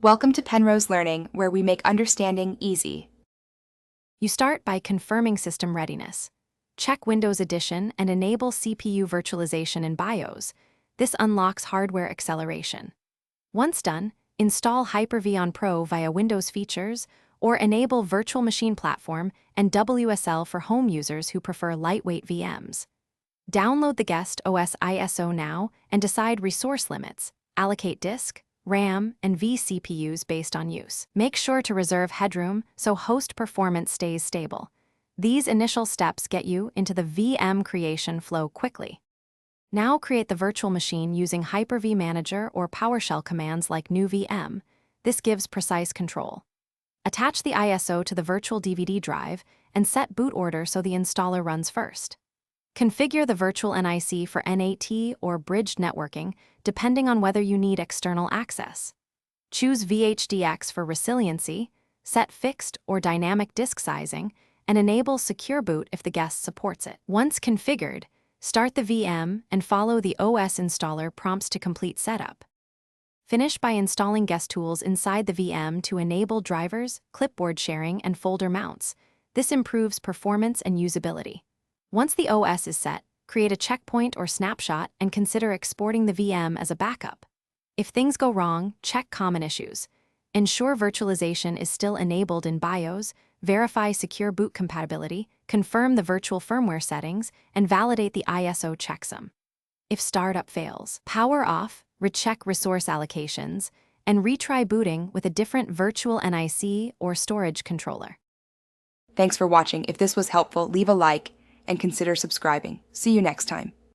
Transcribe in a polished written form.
Welcome to Penrose Learning, where we make understanding easy. You start by confirming system readiness. Check Windows Edition and enable CPU virtualization in BIOS. This unlocks hardware acceleration. Once done, install Hyper-V on Pro via Windows Features or enable Virtual Machine Platform and WSL for home users who prefer lightweight VMs. Download the Guest OS ISO now and decide resource limits, allocate disk, RAM, and vCPUs based on use. Make sure to reserve headroom so host performance stays stable. These initial steps get you into the VM creation flow quickly. Now create the virtual machine using Hyper-V Manager or PowerShell commands like new VM. This gives precise control. Attach the ISO to the virtual DVD drive and set boot order so the installer runs first. Configure the virtual NIC for NAT or bridged networking, depending on whether you need external access. Choose VHDX for resiliency, set fixed or dynamic disk sizing, and enable Secure Boot if the guest supports it. Once configured, start the VM and follow the OS installer prompts to complete setup. Finish by installing guest tools inside the VM to enable drivers, clipboard sharing, and folder mounts. This improves performance and usability. Once the OS is set, create a checkpoint or snapshot and consider exporting the VM as a backup. If things go wrong, check common issues. Ensure virtualization is still enabled in BIOS, verify secure boot compatibility, confirm the virtual firmware settings, and validate the ISO checksum. If startup fails, power off, recheck resource allocations, and retry booting with a different virtual NIC or storage controller. Thanks for watching. If this was helpful, leave a like and consider subscribing. See you next time.